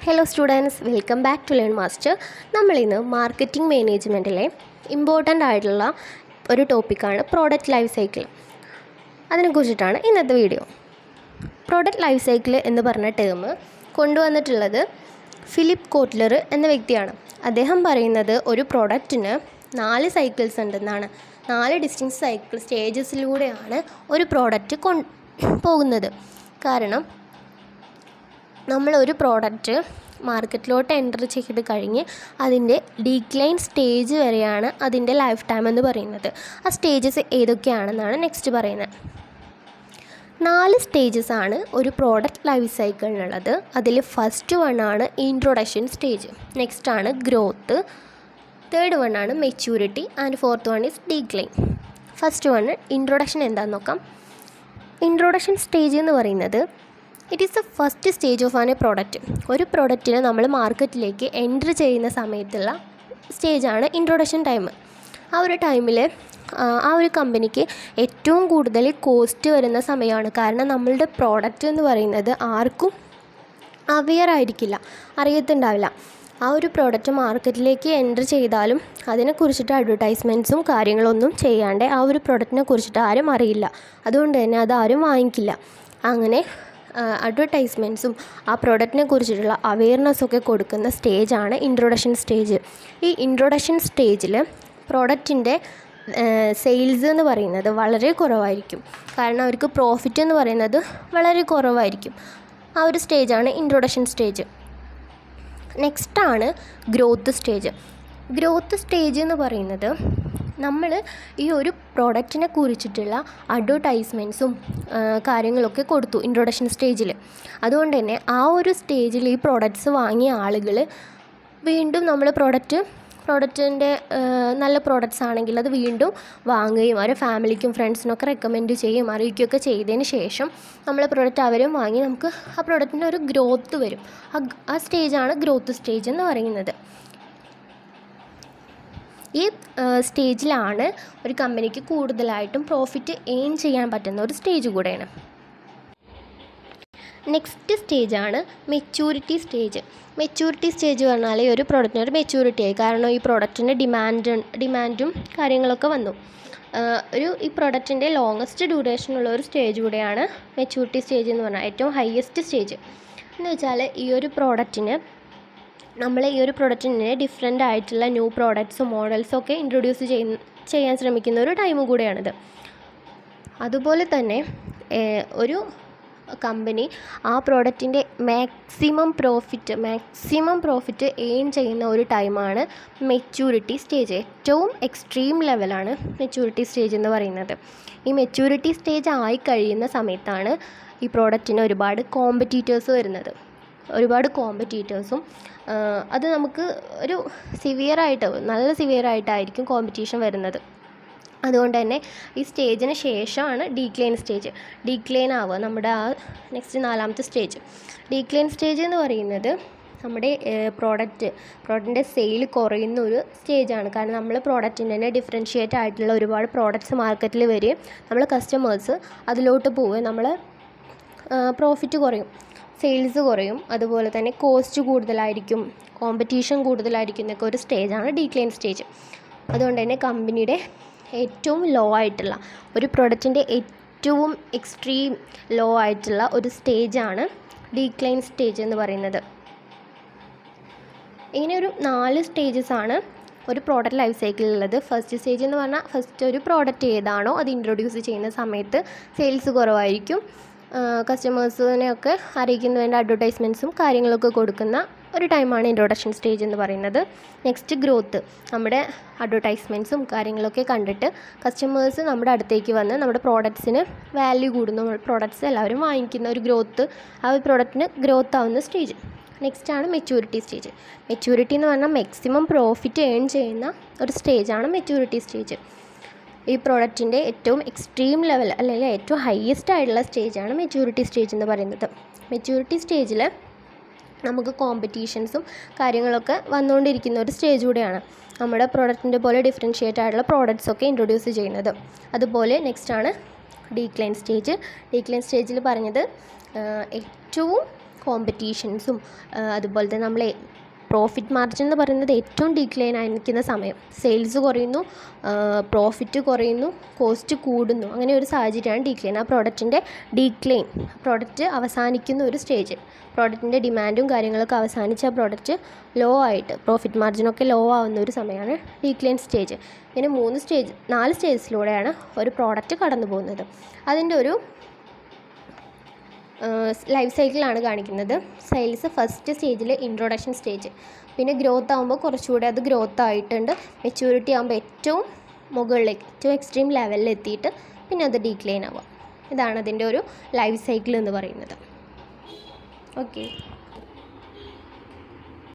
Hello students, welcome back to learn master. നമ്മളിന്ന് marketing മാനേജ്മെൻറ്റിലെ important ആയിട്ടുള്ള ഒരു ടോപ്പിക്കാണ് പ്രോഡക്റ്റ് ലൈഫ് സൈക്കിൾ. അതിനെക്കുറിച്ചിട്ടാണ് ഇന്നത്തെ വീഡിയോ. പ്രോഡക്റ്റ് ലൈഫ് സൈക്കിൾ എന്ന് പറഞ്ഞ ടേം കൊണ്ടുവന്നിട്ടുള്ളത് ഫിലിപ്പ് കോട്ട്ലർ എന്ന വ്യക്തിയാണ്. അദ്ദേഹം പറയുന്നത് ഒരു പ്രോഡക്റ്റിന് 4 സൈക്കിൾസ് ഉണ്ടെന്നാണ്. 4 ഡിസ്റ്റിങ്ക്റ്റ് സൈക്കിൾ സ്റ്റേജസിലൂടെയാണ് ഒരു പ്രോഡക്റ്റ് പോകുന്നത്. കാരണം നമ്മളൊരു പ്രോഡക്റ്റ് മാർക്കറ്റിലോട്ട് എൻ്റർ ചെയ്ത് കഴിഞ്ഞ് അതിൻ്റെ ഡീക്ലൈൻ സ്റ്റേജ് വരെയാണ് അതിൻ്റെ ലൈഫ് ടൈം എന്ന് പറയുന്നത്. ആ സ്റ്റേജസ് ഏതൊക്കെയാണെന്നാണ് നെക്സ്റ്റ് പറയുന്നത്. 4 സ്റ്റേജസ് ആണ് ഒരു പ്രോഡക്റ്റ് ലൈഫ് സൈക്കിളിനുള്ളത്. അതിൽ ഫസ്റ്റ് വണ്ണാണ് ഇൻട്രൊഡക്ഷൻ സ്റ്റേജ്, നെക്സ്റ്റ് ആണ് ഗ്രോത്ത്, തേർഡ് വണ്ണാണ് maturity and fourth one is decline. First one introduction എന്താണെന്ന് നോക്കാം. ഇൻട്രൊഡക്ഷൻ സ്റ്റേജ് എന്ന് പറയുന്നത് it is the first stage of an a product. ഒരു പ്രോഡക്റ്റിനെ നമ്മൾ മാർക്കറ്റിലേക്ക് എൻട്രി ചെയ്യുന്ന സമയത്തുള്ള സ്റ്റേജാണ് ഇൻട്രൊഡക്ഷൻ ടൈം. ആ ഒരു ടൈമിൽ ആ ഒരു കമ്പനിക്ക് ഏറ്റവും കൂടുതൽ കോസ്റ്റ് വരുന്ന സമയമാണ്. കാരണം നമ്മളുടെ പ്രോഡക്റ്റ് എന്ന് പറയുന്നത് ആർക്കും അവെയർ ആയിരിക്കില്ല, അറിയത്തുണ്ടാവില്ല. ആ ഒരു പ്രോഡക്റ്റ് മാർക്കറ്റിലേക്ക് എൻട്രി ചെയ്താലും അതിനെക്കുറിച്ചിട്ട് അഡ്വർടൈസ്മെൻറ്റ്സും കാര്യങ്ങളൊന്നും ചെയ്യാണ്ട് ആ ഒരു പ്രോഡക്റ്റിനെ കുറിച്ചിട്ട് ആരും അറിയില്ല. അതുകൊണ്ട് തന്നെ അതാരും വാങ്ങിക്കില്ല. അങ്ങനെ അഡ്വർടൈസ്മെൻറ്റ്സും ആ പ്രോഡക്റ്റിനെ കുറിച്ചിട്ടുള്ള അവെയർനെസ്സൊക്കെ കൊടുക്കുന്ന സ്റ്റേജാണ് ഇൻട്രൊഡക്ഷൻ സ്റ്റേജ്. ഈ ഇൻട്രൊഡക്ഷൻ സ്റ്റേജിൽ പ്രോഡക്റ്റിൻ്റെ സെയിൽസ് എന്ന് പറയുന്നത് വളരെ കുറവായിരിക്കും. കാരണം അവർക്ക് പ്രോഫിറ്റ് എന്ന് പറയുന്നത് വളരെ കുറവായിരിക്കും. ആ ഒരു സ്റ്റേജാണ് ഇൻട്രൊഡക്ഷൻ സ്റ്റേജ്. നെക്സ്റ്റാണ് ഗ്രോത്ത് സ്റ്റേജ്. ഗ്രോത്ത് സ്റ്റേജ് എന്ന് പറയുന്നത് നമ്മൾ ഈ ഒരു പ്രോഡക്റ്റിനെ കുറിച്ചിട്ടുള്ള അഡ്വർടൈസ്മെൻറ്റ്സും കാര്യങ്ങളൊക്കെ കൊടുത്തു ഇൻട്രൊഡക്ഷൻ സ്റ്റേജിൽ. അതുകൊണ്ട് തന്നെ ആ ഒരു സ്റ്റേജിൽ ഈ പ്രോഡക്റ്റ്സ് വാങ്ങിയ ആളുകൾ വീണ്ടും നമ്മൾ പ്രോഡക്റ്റിൻ്റെ നല്ല പ്രോഡക്റ്റ്സ് ആണെങ്കിൽ അത് വീണ്ടും വാങ്ങുകയും അവരുടെ ഫാമിലിക്കും ഫ്രണ്ട്സിനൊക്കെ റെക്കമെൻഡ് ചെയ്യും, അറിയിക്കുകയൊക്കെ ചെയ്തതിന് ശേഷം നമ്മൾ പ്രോഡക്റ്റ് അവരും വാങ്ങി നമുക്ക് ആ പ്രോഡക്റ്റിന് ഒരു ഗ്രോത്ത് വരും. ആ സ്റ്റേജാണ് ഗ്രോത്ത് സ്റ്റേജ് എന്ന് പറയുന്നത്. ഈ സ്റ്റേജിലാണ് ഒരു കമ്പനിക്ക് കൂടുതലായിട്ടും പ്രോഫിറ്റ് എയിം ചെയ്യാൻ പറ്റുന്ന ഒരു സ്റ്റേജ് കൂടെയാണ്. നെക്സ്റ്റ് സ്റ്റേജാണ് മെച്യൂരിറ്റി സ്റ്റേജ്. മെച്യൂരിറ്റി സ്റ്റേജ് പറഞ്ഞാൽ ഒരു പ്രോഡക്റ്റിന് ഒരു മെച്യൂരിറ്റി ആയി. കാരണം ഈ പ്രോഡക്റ്റിൻ്റെ ഡിമാൻഡും കാര്യങ്ങളൊക്കെ വന്നു. ഈ പ്രോഡക്റ്റിൻ്റെ ലോങ്ങസ്റ്റ് ഡ്യൂറേഷനുള്ള ഒരു സ്റ്റേജ് കൂടെയാണ് മെച്യൂരിറ്റി സ്റ്റേജ് എന്ന് പറഞ്ഞാൽ ഏറ്റവും ഹയസ്റ്റ് സ്റ്റേജ്. എന്ന് വെച്ചാൽ ഈ ഒരു പ്രോഡക്റ്റിന് ഡിഫറെൻ്റ് ആയിട്ടുള്ള ന്യൂ പ്രോഡക്ട്സും മോഡൽസും ഒക്കെ ഇൻട്രൊഡ്യൂസ് ചെയ്യാൻ ശ്രമിക്കുന്ന ഒരു ടൈം കൂടെയാണിത്. അതുപോലെ തന്നെ ഒരു കമ്പനി ആ പ്രോഡക്റ്റിൻ്റെ മാക്സിമം പ്രോഫിറ്റ് എയിം ചെയ്യുന്ന ഒരു ടൈമാണ് മെച്യൂരിറ്റി സ്റ്റേജ്. ഏറ്റവും എക്സ്ട്രീം ലെവലാണ് മെച്യൂരിറ്റി സ്റ്റേജ് എന്ന് പറയുന്നത്. ഈ മെച്യൂരിറ്റി സ്റ്റേജ് ആയി കഴിയുന്ന സമയത്താണ് ഈ പ്രോഡക്റ്റിന് ഒരുപാട് കോമ്പറ്റീറ്റേഴ്സ് വരുന്നത്. അത് നമുക്ക് ഒരു നല്ല സിവിയറായിട്ടായിരിക്കും കോമ്പറ്റീഷൻ വരുന്നത്. അതുകൊണ്ട് തന്നെ ഈ സ്റ്റേജിന് ശേഷമാണ് ഡീക്ലൈൻ ആവുക നമ്മുടെ ആ നെക്സ്റ്റ് 4ാമത്തെ സ്റ്റേജ്. ഡീക്ലൈൻ സ്റ്റേജ് എന്ന് പറയുന്നത് നമ്മുടെ പ്രോഡക്റ്റിൻ്റെ സെയിൽ കുറയുന്ന ഒരു സ്റ്റേജാണ്. കാരണം നമ്മൾ പ്രോഡക്റ്റിൻ്റെ തന്നെ ഡിഫറൻഷ്യേറ്റ് ആയിട്ടുള്ള ഒരുപാട് പ്രോഡക്റ്റ്സ് മാർക്കറ്റിൽ വരികയും നമ്മൾ കസ്റ്റമേഴ്സ് അതിലോട്ട് പോവുകയും നമ്മൾ പ്രോഫിറ്റ് കുറയും, സെയിൽസ് കുറയും. അതുപോലെ തന്നെ കോസ്റ്റ് കൂടുതലായിരിക്കും, കോമ്പറ്റീഷൻ കൂടുതലായിരിക്കും എന്നൊക്കെ ഒരു സ്റ്റേജാണ് ഡീക്ലൈൻ സ്റ്റേജ്. അതുകൊണ്ട് തന്നെ കമ്പനിയുടെ ഏറ്റവും ലോ ആയിട്ടുള്ള ഒരു പ്രോഡക്റ്റിൻ്റെ ഏറ്റവും എക്സ്ട്രീം ലോ ആയിട്ടുള്ള ഒരു സ്റ്റേജാണ് ഡീക്ലൈൻ സ്റ്റേജ് എന്ന് പറയുന്നത്. ഇങ്ങനെ ഒരു 4 സ്റ്റേജസാണ് ഒരു പ്രോഡക്റ്റ് ലൈഫ് സൈക്കിളിലുള്ളത്. ഫസ്റ്റ് സ്റ്റേജ് എന്ന് പറഞ്ഞാൽ ഫസ്റ്റ് ഒരു പ്രോഡക്റ്റ് ഏതാണോ അത് ഇൻട്രൊഡ്യൂസ് ചെയ്യുന്ന സമയത്ത് സെയിൽസ് കുറവായിരിക്കും. കസ്റ്റമേഴ്സിനെയൊക്കെ അറിയിക്കുന്ന വേണ്ട അഡ്വർടൈസ്മെൻറ്റ്സും കാര്യങ്ങളൊക്കെ കൊടുക്കുന്ന ഒരു ടൈമാണ് ഇൻട്രൊഡക്ഷൻ സ്റ്റേജ് എന്ന് പറയുന്നത്. Next growth. നമ്മുടെ അഡ്വർടൈസ്മെൻറ്റ്സും കാര്യങ്ങളൊക്കെ കണ്ടിട്ട് കസ്റ്റമേഴ്സ് നമ്മുടെ അടുത്തേക്ക് വന്ന് നമ്മുടെ പ്രോഡക്റ്റ്സിന് വാല്യൂ കൂടുന്നു, പ്രോഡക്റ്റ്സ് എല്ലാവരും വാങ്ങിക്കുന്ന ഒരു ഗ്രോത്ത്, ആ ഒരു പ്രോഡക്റ്റിന് ഗ്രോത്ത് ആവുന്ന സ്റ്റേജ്. നെക്സ്റ്റാണ് മെച്യൂരിറ്റി സ്റ്റേജ്. മെച്യൂരിറ്റി എന്ന് പറഞ്ഞാൽ മാക്സിമം പ്രോഫിറ്റ് ഏൺ ചെയ്യുന്ന ഒരു സ്റ്റേജാണ് മെച്യൂരിറ്റി സ്റ്റേജ്. ഈ പ്രോഡക്റ്റിൻ്റെ ഏറ്റവും എക്സ്ട്രീം ലെവൽ അല്ലെങ്കിൽ ഏറ്റവും ഹയസ്റ്റ് ആയിട്ടുള്ള സ്റ്റേജാണ് മെച്യൂരിറ്റി സ്റ്റേജ് എന്ന് പറയുന്നത്. മെച്യൂരിറ്റി സ്റ്റേജിൽ നമുക്ക് കോമ്പറ്റീഷൻസും കാര്യങ്ങളൊക്കെ വന്നുകൊണ്ടിരിക്കുന്ന ഒരു സ്റ്റേജ് കൂടെയാണ്. നമ്മുടെ പ്രോഡക്റ്റിൻ്റെ പോലെ ഡിഫറൻഷ്യേറ്റ് ആയിട്ടുള്ള പ്രോഡക്റ്റ്സൊക്കെ ഇൻട്രൊഡ്യൂസ് ചെയ്യുന്നത്. അതുപോലെ നെക്സ്റ്റാണ് ഡീക്ലൈൻ സ്റ്റേജ്. ഡീക്ലൈൻ സ്റ്റേജിൽ പറഞ്ഞത് ഏറ്റവും കോമ്പറ്റീഷൻസും അതുപോലെ തന്നെ നമ്മൾ പ്രോഫിറ്റ് മാർജിൻ എന്ന് പറയുന്നത് ഏറ്റവും ഡിക്ലൈൻ ആയിരിക്കുന്ന സമയം. സെയിൽസ് കുറയുന്നു, പ്രോഫിറ്റ് കുറയുന്നു, കോസ്റ്റ് കൂടുന്നു, അങ്ങനെ ഒരു സാഹചര്യമാണ് ഡിക്ലൈൻ. ആ പ്രോഡക്റ്റിൻ്റെ ഡിക്ലൈൻ, പ്രോഡക്റ്റ് അവസാനിക്കുന്ന ഒരു സ്റ്റേജ്, പ്രോഡക്റ്റിൻ്റെ ഡിമാൻഡും കാര്യങ്ങളൊക്കെ അവസാനിച്ച് ആ പ്രോഡക്റ്റ് ലോ ആയിട്ട് പ്രോഫിറ്റ് മാർജിനൊക്കെ ലോ ആവുന്ന ഒരു സമയമാണ് ഡിക്ലൈൻ സ്റ്റേജ്. ഇങ്ങനെ 4 സ്റ്റേജസിലൂടെയാണ് ഒരു പ്രോഡക്റ്റ് കടന്നു പോകുന്നത്. അതിൻ്റെ ഒരു ലൈഫ് സൈക്കിളാണ് കാണിക്കുന്നത്. സെയിൽസ് ഫസ്റ്റ് സ്റ്റേജിൽ ഇൻട്രൊഡക്ഷൻ സ്റ്റേജ്, പിന്നെ ഗ്രോത്ത് ആകുമ്പോൾ കുറച്ചുകൂടെ അത് ഗ്രോത്ത് ആയിട്ടുണ്ട്, മെച്യൂരിറ്റി ആകുമ്പോൾ ഏറ്റവും മുകളിലേക്ക് ഏറ്റവും എക്സ്ട്രീം ലെവലിൽ എത്തിയിട്ട് പിന്നെ അത് ഡീക്ലൈൻ ആവാം. ഇതാണ് അതിൻ്റെ ഒരു ലൈഫ് സൈക്കിൾ എന്ന് പറയുന്നത്. ഓക്കെ.